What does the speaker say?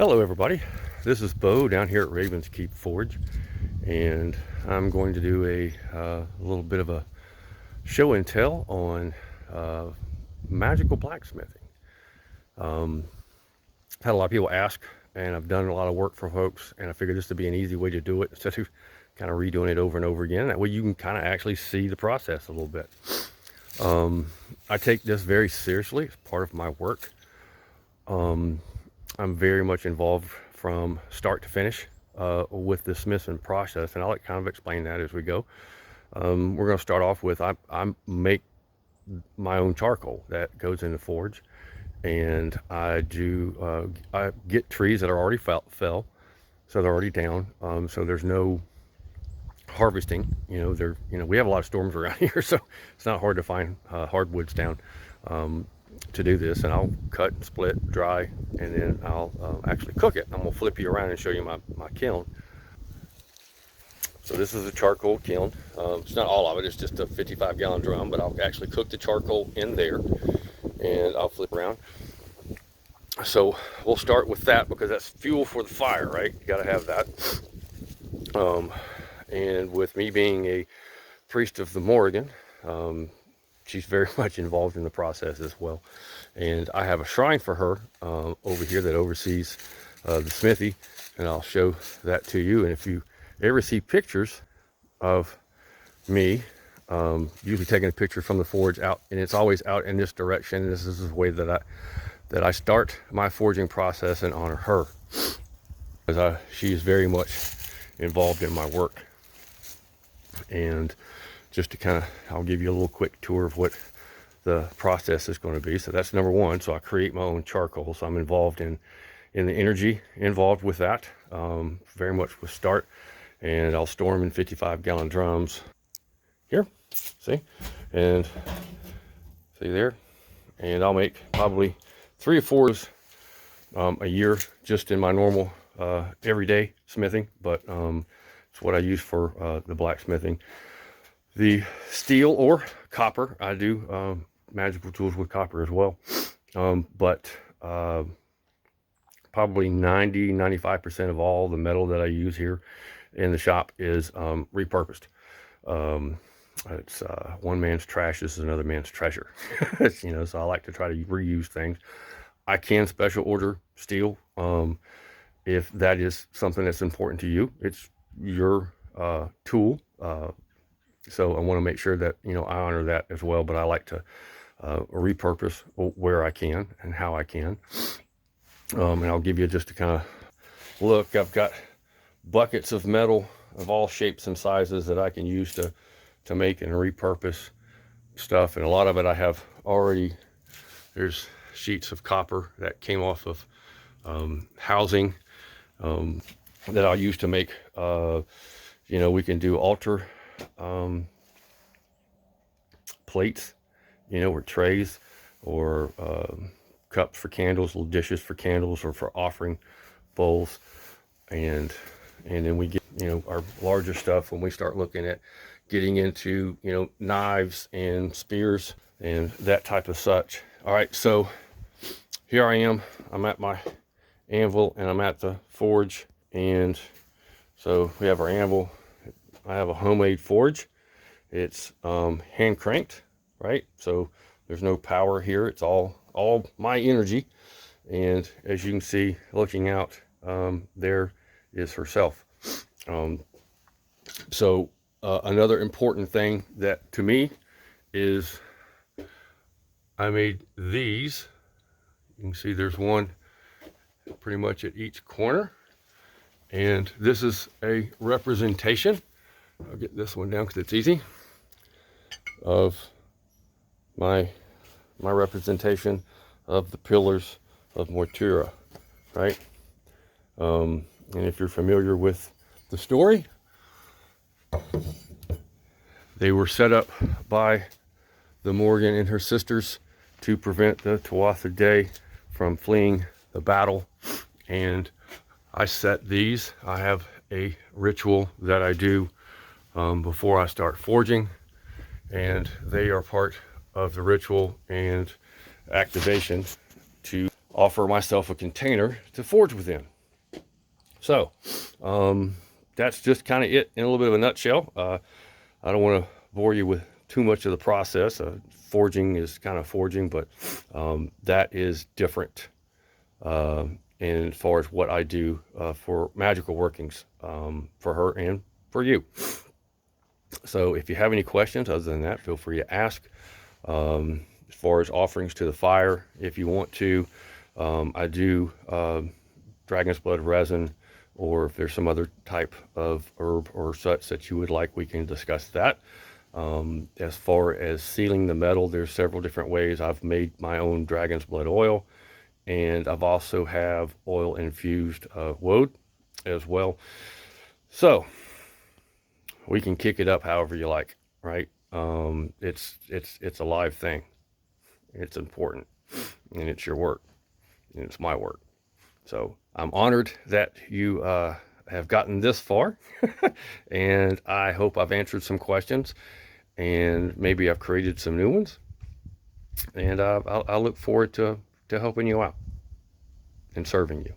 Hello everybody, this is Bo down here at Ravens Keep Forge, and I'm going to do a little bit of a show and tell on magical blacksmithing. I've had a lot of people ask, and I've done a lot of work for folks, and I figured this would be an easy way to do it instead of kind of redoing it over and over again. That way you can kind of actually see the process a little bit. I take this very seriously. It's part of my work. I'm very much involved from start to finish with the smithing process, and I'll kind of explain that as we go. We're going to start off with I make my own charcoal that goes in the forge, and I get trees that are already fell, so they're already down. So there's no harvesting. We have a lot of storms around here, so it's not hard to find hardwoods down. To do this, and I'll cut and split, dry, and then I'll actually cook it. I'm gonna flip you around and show you my kiln. So this is a charcoal kiln. It's not all of it, it's just a 55-gallon drum, but I'll actually cook the charcoal in there, and I'll flip around. So we'll start with that because that's fuel for the fire, right? You gotta have that. And with me being a priest of the Morrigan, she's very much involved in the process as well. And I have a shrine for her over here that oversees the smithy, and I'll show that to you. And if you ever see pictures of me, usually taking a picture from the forge out, and it's always out in this direction. This is the way that I start my forging process and honor her, because she is very much involved in my work. And just to kind of, I'll give you a little quick tour of what the process is going to be. So that's number one. So I create my own charcoal. So I'm involved in the energy involved with that, very much with start. And I'll store them in 55-gallon drums here, see? And see there? And I'll make probably 3 or 4 a year just in my normal everyday smithing. But it's what I use for the blacksmithing. The steel or copper, I do magical tools with copper as well, but probably 90-95% of all the metal that I use here in the shop is repurposed. It's one man's trash is another man's treasure. So I like to try to reuse things. I can special order steel if that is something that's important to you. It's your tool. So I want to make sure that, I honor that as well, but I like to repurpose where I can and how I can. And I'll give you just a kind of look. I've got buckets of metal of all shapes and sizes that I can use to make and repurpose stuff. And a lot of it I have already, there's sheets of copper that came off of housing that I'll use to make, we can do altar plates, or trays, or cups for candles, little dishes for candles, or for offering bowls. And then we get, our larger stuff when we start looking at getting into, knives and spears and that type of such. All right, so here I am. I'm at my anvil and I'm at the forge. And so we have our anvil. I have a homemade forge. It's hand cranked, right? So there's no power here. It's all my energy. And as you can see, looking out, there is herself. So another important thing that to me is I made these. You can see there's one pretty much at each corner. And this is a representation. I'll get this one down because it's easy, of my representation of the pillars of Moytura, right? And if you're familiar with the story, they were set up by the Morrigan and her sisters to prevent the Tuatha Dé from fleeing the battle. And I set these. I have a ritual that I do before I start forging, and they are part of the ritual and activation to offer myself a container to forge within. So that's just kind of it in a little bit of a nutshell. I don't want to bore you with too much of the process. Forging is kind of forging, but that is different. And as far as what I do for Magical Workings, for her and for you. So if you have any questions other than that, feel free to ask. As far as offerings to the fire, if you want to, I do dragon's blood resin, or if there's some other type of herb or such that you would like, we can discuss that. As far as sealing the metal, there's several different ways. I've made my own dragon's blood oil, and I've also have oil infused woad as well. So we can kick it up however you like, right? It's a live thing. It's important, and it's your work, and it's my work. So I'm honored that you have gotten this far, and I hope I've answered some questions, and maybe I've created some new ones. And I'll look forward to helping you out and serving you.